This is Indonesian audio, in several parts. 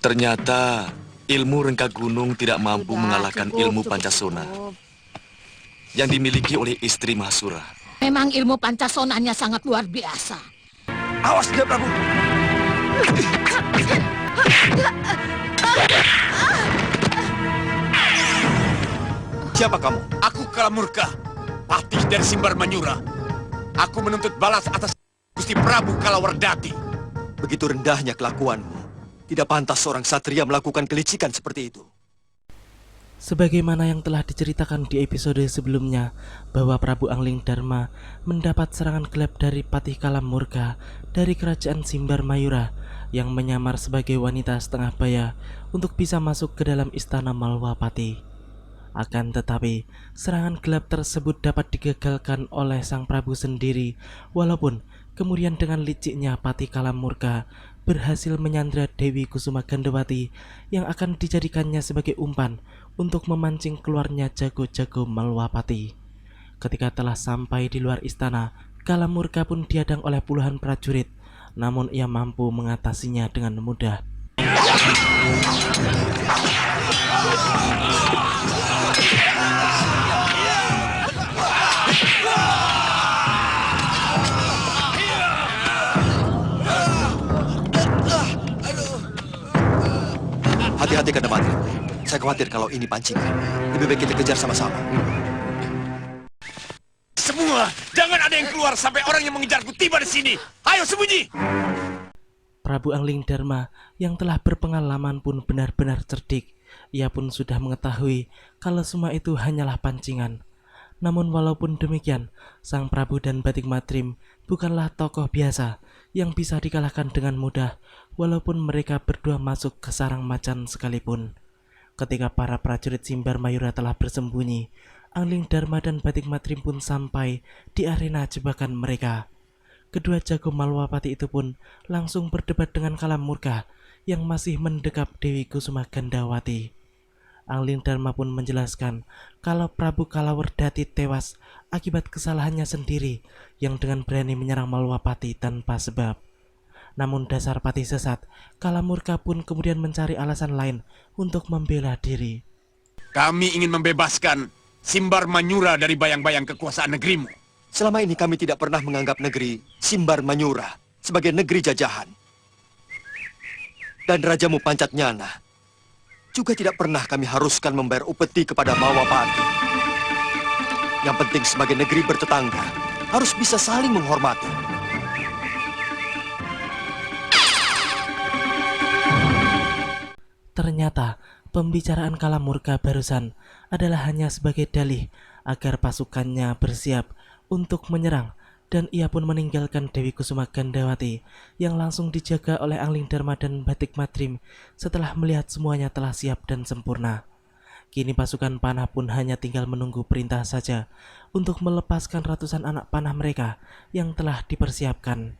Ternyata ilmu rengka gunung tidak mampu mengalahkan ilmu Pancasona yang dimiliki oleh istri Mahasura. Memang ilmu Pancasonanya sangat luar biasa. Awas dia, Prabu! Siapa kamu? Aku Kalamurka, patih dari Simbar Manyura. Aku menuntut balas atas Gusti Prabu Kalawardhati. Begitu rendahnya kelakuanmu. Tidak pantas seorang satria melakukan kelicikan seperti itu. Sebagaimana yang telah diceritakan di episode sebelumnya, bahwa Prabu Angling Dharma mendapat serangan gelap dari Patih Kalamurka dari kerajaan Simbar Mayura yang menyamar sebagai wanita setengah baya untuk bisa masuk ke dalam istana Malwapati. Akan tetapi, serangan gelap tersebut dapat digagalkan oleh sang Prabu sendiri, walaupun kemudian dengan liciknya Patih Kalamurka berhasil menyandra Dewi Kusuma Gandawati yang akan dijadikannya sebagai umpan untuk memancing keluarnya jago-jago Malwapati. Ketika telah sampai di luar istana, Kalamurka pun dihadang oleh puluhan prajurit, namun ia mampu mengatasinya dengan mudah. Hati-hati Gandawati. Saya khawatir kalau ini pancingan. Lebih baik kita kejar sama-sama. Semua, jangan ada yang keluar sampai orang yang mengejarku tiba di sini. Ayo sembunyi! Prabu Angling Dharma yang telah berpengalaman pun benar-benar cerdik. Ia pun sudah mengetahui kalau semua itu hanyalah pancingan. Namun walaupun demikian, sang Prabu dan Batik Matrim bukanlah tokoh biasa yang bisa dikalahkan dengan mudah, walaupun mereka berdua masuk ke sarang macan sekalipun. Ketika para prajurit Simbar Mayura telah bersembunyi, Angling Dharma dan Batik Matrim pun sampai di arena jebakan mereka. Kedua jago Malwapati itu pun langsung berdebat dengan Kalamurka yang masih mendekap Dewi Kusuma Gandawati. Angling Dharma pun menjelaskan kalau Prabu Kalawardhati tewas akibat kesalahannya sendiri yang dengan berani menyerang Malwapati tanpa sebab. Namun dasar patih sesat, Kalamurka pun kemudian mencari alasan lain untuk membela diri. Kami ingin membebaskan Simbar Manyura dari bayang-bayang kekuasaan negerimu. Selama ini kami tidak pernah menganggap negeri Simbar Manyura sebagai negeri jajahan. Dan Rajamu Pancatnyana juga tidak pernah kami haruskan membayar upeti kepada Malwapati. Yang penting sebagai negeri bertetangga, harus bisa saling menghormati. Ternyata pembicaraan Kalamurka barusan adalah hanya sebagai dalih agar pasukannya bersiap untuk menyerang, dan ia pun meninggalkan Dewi Kusuma Gandawati yang langsung dijaga oleh Angling Dharma dan Batik Matrim setelah melihat semuanya telah siap dan sempurna. Kini pasukan panah pun hanya tinggal menunggu perintah saja untuk melepaskan ratusan anak panah mereka yang telah dipersiapkan.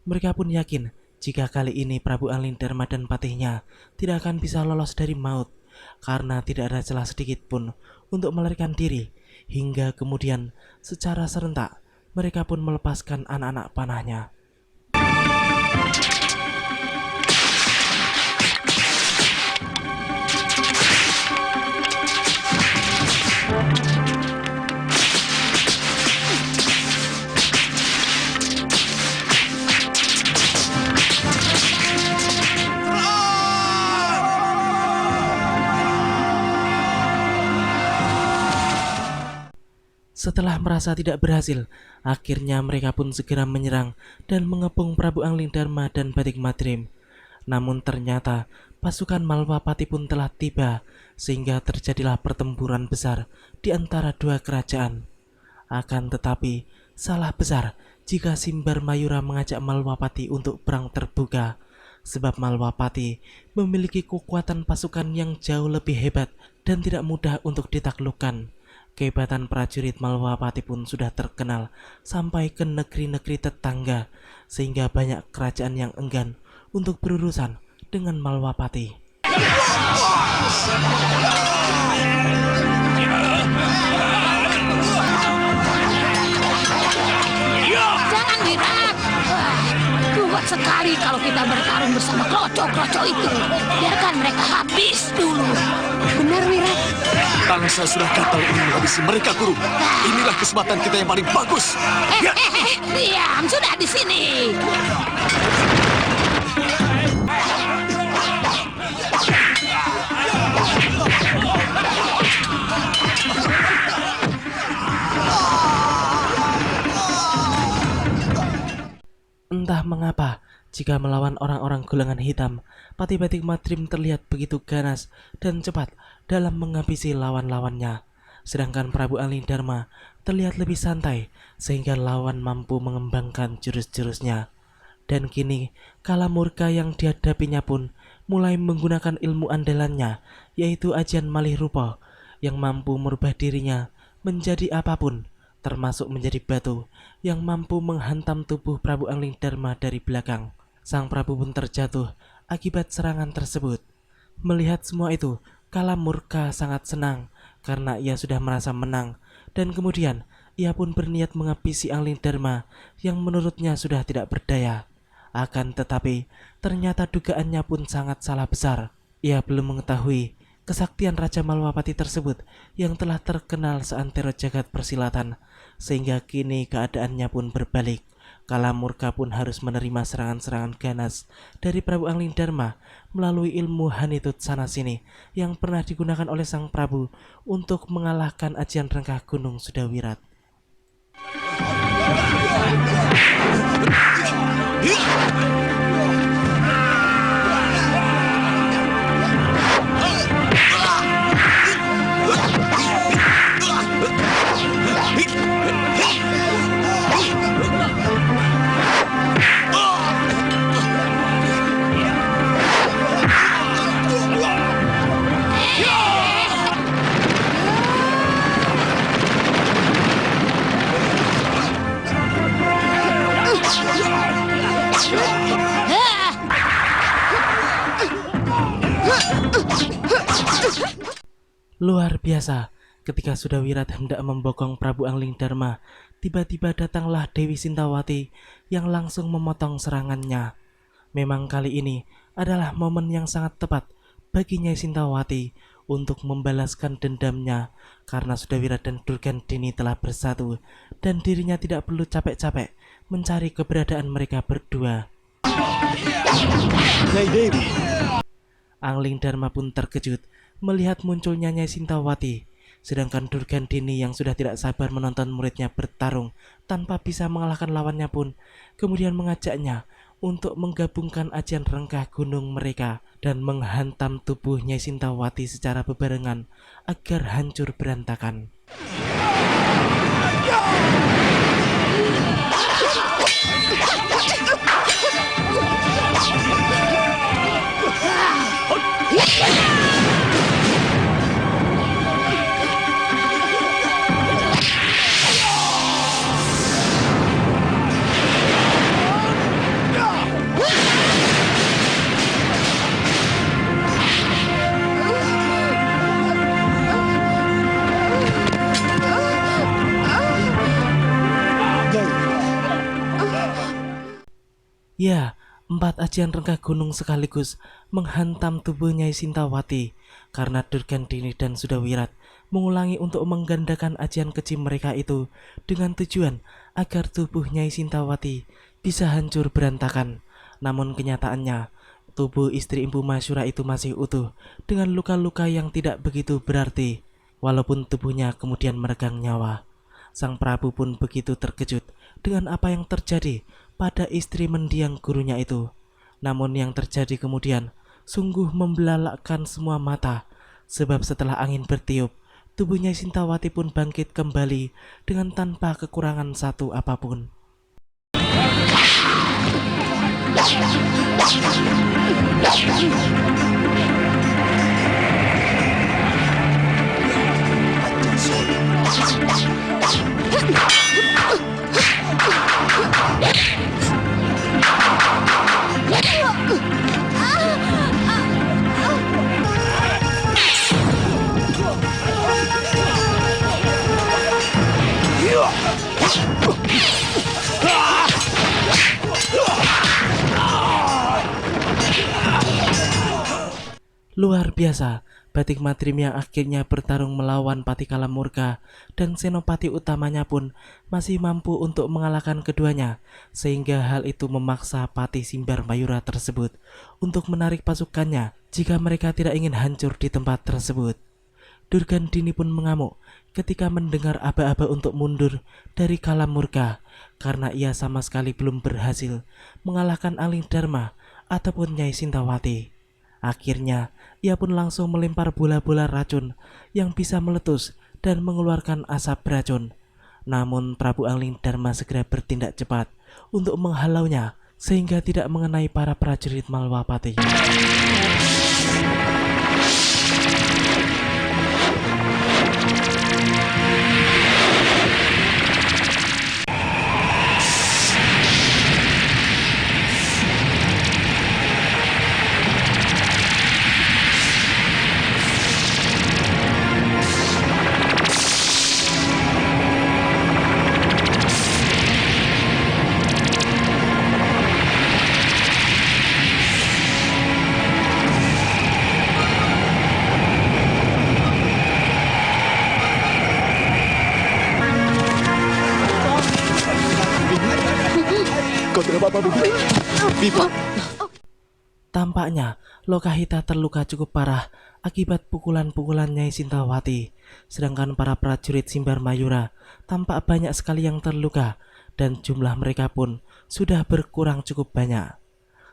Mereka pun yakin jika kali ini Prabu Angling Dharma dan patihnya tidak akan bisa lolos dari maut, karena tidak ada celah sedikit pun untuk melarikan diri, hingga kemudian secara serentak mereka pun melepaskan anak-anak panahnya. Setelah merasa tidak berhasil, akhirnya mereka pun segera menyerang dan mengepung Prabu Angling Dharma dan Batik Matrim. Namun ternyata pasukan Malwapati pun telah tiba, sehingga terjadilah pertempuran besar di antara dua kerajaan. Akan tetapi, salah besar jika Simbar Mayura mengajak Malwapati untuk perang terbuka, sebab Malwapati memiliki kekuatan pasukan yang jauh lebih hebat dan tidak mudah untuk ditaklukkan. Kehebatan prajurit Malwapati pun sudah terkenal sampai ke negeri-negeri tetangga, sehingga banyak kerajaan yang enggan untuk berurusan dengan Malwapati. Jangan dirang! Buat sekali kalau kita bertarung bersama kroco-kroco itu. Biarkan mereka habis dulu. Benar, Wira. Bangsa sudah gatal ingin menghabisi mereka, Guru. Inilah kesempatan kita yang paling bagus. Diam, sudah di sini. Entah mengapa, jika melawan orang-orang golongan hitam, Pati Batik Madrim terlihat begitu ganas dan cepat dalam menghabisi lawan-lawannya. Sedangkan Prabu Angling Dharma terlihat lebih santai sehingga lawan mampu mengembangkan jurus-jurusnya. Dan kini, Kala Murka yang dihadapinya pun mulai menggunakan ilmu andalannya, yaitu ajian malih rupa, yang mampu merubah dirinya menjadi apapun, termasuk menjadi batu yang mampu menghantam tubuh Prabu Angling Dharma dari belakang. Sang Prabu pun terjatuh akibat serangan tersebut. Melihat semua itu, Kala Murka sangat senang karena ia sudah merasa menang, dan kemudian ia pun berniat menghabisi Angling Dharma yang menurutnya sudah tidak berdaya. Akan tetapi, ternyata dugaannya pun sangat salah besar. Ia belum mengetahui kesaktian Raja Malwapati tersebut yang telah terkenal seantero jagat persilatan, sehingga kini keadaannya pun berbalik. Kala Murka pun harus menerima serangan-serangan ganas dari Prabu Angling Dharma melalui ilmu Hanitut sana sini yang pernah digunakan oleh sang Prabu untuk mengalahkan ajian rengkah Gunung Sudawirat. Luar biasa, ketika Sudawirat hendak membokong Prabu Angling Dharma, tiba-tiba datanglah Dewi Sintawati yang langsung memotong serangannya. Memang kali ini adalah momen yang sangat tepat bagi Nyai Sintawati untuk membalaskan dendamnya karena Sudawirat dan Durgandini telah bersatu dan dirinya tidak perlu capek-capek mencari keberadaan mereka berdua. Nyai Dewi. Angling Dharma pun terkejut melihat munculnya Nyai Sintawati, sedangkan Durgandini yang sudah tidak sabar menonton muridnya bertarung tanpa bisa mengalahkan lawannya pun kemudian mengajaknya untuk menggabungkan ajian rengkah gunung mereka dan menghantam tubuh Nyai Sintawati secara bebarengan agar hancur berantakan. Ya, 4 ajian rengkah gunung sekaligus menghantam tubuh Nyai Sintawati karena Durgandini dan Sudawirat mengulangi untuk menggandakan ajian keji mereka itu dengan tujuan agar tubuh Nyai Sintawati bisa hancur berantakan. Namun kenyataannya, tubuh istri Empu Masyura itu masih utuh dengan luka-luka yang tidak begitu berarti, walaupun tubuhnya kemudian meregang nyawa. Sang Prabu pun begitu terkejut dengan apa yang terjadi pada istri mendiang gurunya itu. Namun yang terjadi kemudian sungguh membelalakkan semua mata, sebab setelah angin bertiup, tubuhnya Sintawati pun bangkit kembali dengan tanpa kekurangan satu apapun. Luar biasa, Batik Madrim yang akhirnya bertarung melawan Pati Kalamurka dan senopati utamanya pun masih mampu untuk mengalahkan keduanya, sehingga hal itu memaksa Pati Simbar Mayura tersebut untuk menarik pasukannya jika mereka tidak ingin hancur di tempat tersebut. Durgandini pun mengamuk ketika mendengar aba-aba untuk mundur dari Kalamurka karena ia sama sekali belum berhasil mengalahkan Angling Dharma ataupun Nyai Sintawati. Akhirnya, ia pun langsung melempar bola-bola racun yang bisa meletus dan mengeluarkan asap beracun. Namun Prabu Angling Dharma segera bertindak cepat untuk menghalaunya sehingga tidak mengenai para prajurit Malwapati. Kau tidak apa-apa, Bibi? Bibi. Tampaknya Lokahita terluka cukup parah akibat pukulan-pukulan Nyai Sintawati, sedangkan para prajurit Simbar Mayura tampak banyak sekali yang terluka dan jumlah mereka pun sudah berkurang cukup banyak.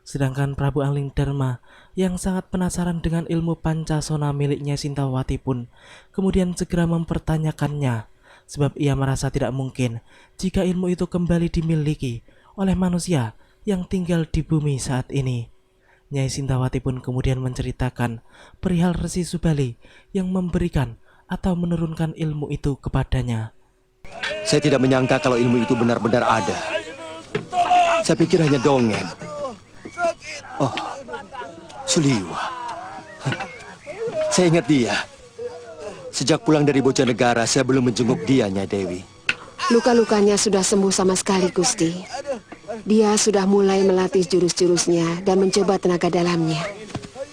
Sedangkan Prabu Angling Dharma yang sangat penasaran dengan ilmu Pancasona miliknya Sintawati pun kemudian segera mempertanyakannya, sebab ia merasa tidak mungkin jika ilmu itu kembali dimiliki oleh manusia yang tinggal di bumi saat ini. Nyai Sintawati pun kemudian menceritakan perihal Resi Subali yang memberikan atau menurunkan ilmu itu kepadanya. Saya tidak menyangka kalau ilmu itu benar-benar ada. Saya pikir hanya dongeng. Oh, Suliwa. Saya ingat dia. Sejak pulang dari Bojonegara, saya belum menjenguk dia, Nyai Dewi. Luka-lukanya sudah sembuh sama sekali, Gusti. Dia sudah mulai melatih jurus-jurusnya dan mencoba tenaga dalamnya.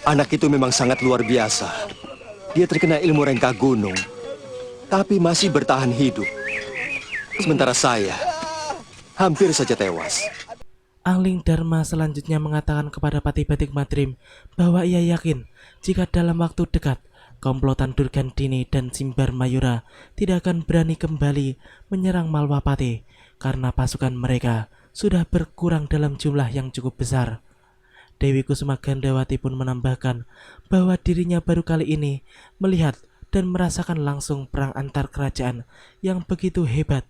Anak itu memang sangat luar biasa. Dia terkena ilmu rengkah gunung, tapi masih bertahan hidup. Sementara saya hampir saja tewas. Angling Dharma selanjutnya mengatakan kepada Pati Batik Madrim bahwa ia yakin jika dalam waktu dekat komplotan Durgandini dan Simbar Mayura tidak akan berani kembali menyerang Malwapati karena pasukan mereka sudah berkurang dalam jumlah yang cukup besar. Dewi Kusuma Gandawati pun menambahkan bahwa dirinya baru kali ini melihat dan merasakan langsung perang antar kerajaan yang begitu hebat,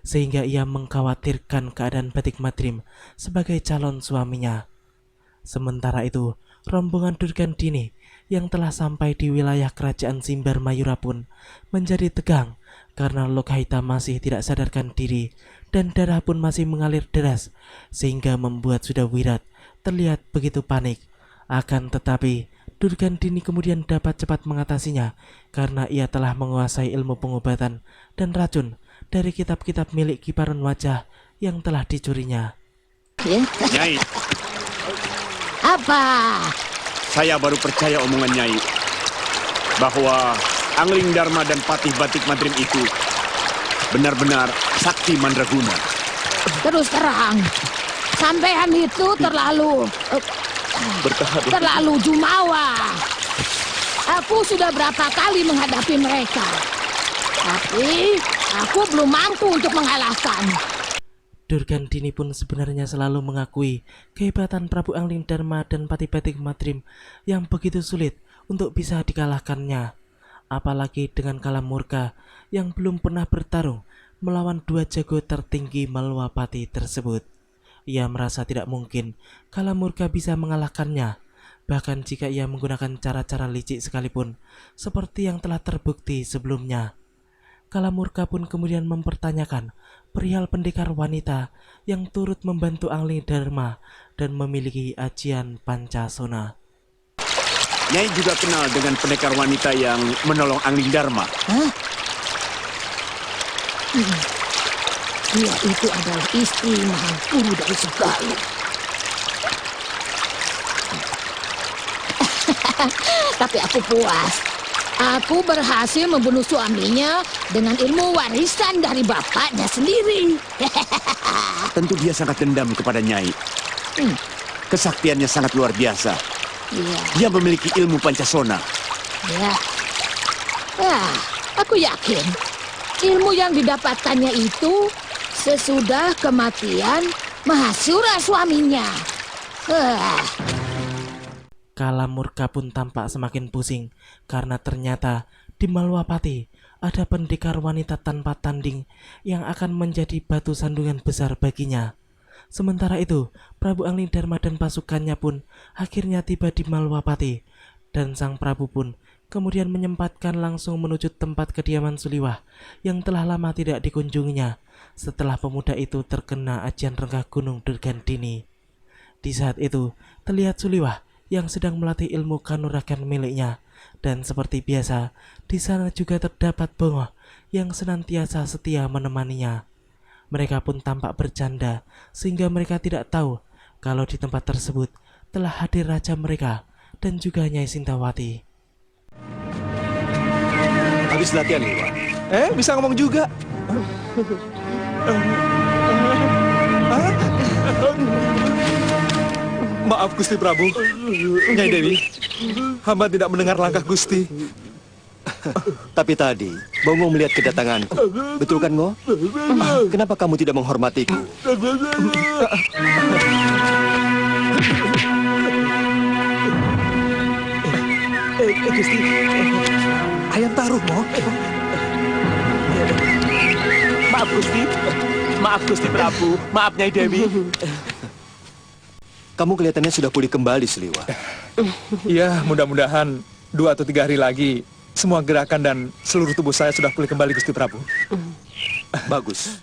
sehingga ia mengkhawatirkan keadaan Batik Madrim sebagai calon suaminya. Sementara itu, rombongan Durgandini yang telah sampai di wilayah kerajaan Simbar Mayura pun menjadi tegang karena Lokahita masih tidak sadarkan diri dan darah pun masih mengalir deras, sehingga membuat Sudawirat terlihat begitu panik. Akan tetapi Durgandini kemudian dapat cepat mengatasinya karena ia telah menguasai ilmu pengobatan dan racun dari kitab-kitab milik Kiparun Wajah yang telah dicurinya. Nyai, Apa? saya baru percaya omongan Nyai bahwa Angling Dharma dan Patih Batik Madrim itu benar-benar sakti mandraguna. Terus terang, sampean itu terlalu terlalu jumawa. Aku sudah berapa kali menghadapi mereka, tapi aku belum mampu untuk mengalahkan. Durgandini pun sebenarnya selalu mengakui kehebatan Prabu Angling Dharma dan Pati Batik Madrim yang begitu sulit untuk bisa dikalahkannya. Apalagi dengan Kalamurka yang belum pernah bertarung melawan dua jago tertinggi Malwapati tersebut. Ia merasa tidak mungkin Kalamurka bisa mengalahkannya, bahkan jika ia menggunakan cara-cara licik sekalipun, seperti yang telah terbukti sebelumnya. Kalamurka pun kemudian mempertanyakan perihal pendekar wanita yang turut membantu Angling Dharma dan memiliki ajian Pancasona. Nyai juga kenal dengan pendekar wanita yang menolong Angling Dharma. Hah? Dia itu adalah istri Mahapuru dari Segalu. Tapi aku puas. Aku berhasil membunuh suaminya dengan ilmu warisan dari bapaknya sendiri. Tentu dia sangat dendam kepada Nyai. Kesaktiannya sangat luar biasa. Iya, Dia memiliki ilmu Pancasona. ya. Aku yakin ilmu yang didapatkannya itu sesudah kematian Mahasura suaminya. Kala Murka pun tampak semakin pusing karena ternyata di Malwapati ada pendekar wanita tanpa tanding yang akan menjadi batu sandungan besar baginya. Sementara itu, Prabu Anglingdarma dan pasukannya pun akhirnya tiba di Malwapati, dan sang Prabu pun kemudian menyempatkan langsung menuju tempat kediaman Suliwah yang telah lama tidak dikunjunginya setelah pemuda itu terkena ajian renggah gunung Durgandini. Di saat itu, terlihat Suliwah yang sedang melatih ilmu kanuragan miliknya, dan seperti biasa, di sana juga terdapat Bongoh yang senantiasa setia menemaninya. Mereka pun tampak bercanda, sehingga mereka tidak tahu kalau di tempat tersebut telah hadir raja mereka dan juga Nyai Sintawati. Habis latihan, Liwa. Bisa ngomong juga. Maaf, Gusti Prabu. Nyai Dewi, hamba tidak mendengar langkah Gusti. Tapi tadi, Bongo melihat kedatanganku. Betul kan, Ngo? Kenapa kamu tidak menghormatiku? Gusti, ayam taruh, Mo. Maaf, Gusti. Maaf, Gusti Prabu. Maaf, Nyai Dewi. Kamu kelihatannya sudah pulih kembali, Seliwa. Iya, mudah-mudahan 2 atau 3 hari lagi semua gerakan dan seluruh tubuh saya sudah pulih kembali, Gusti Prabu. Bagus.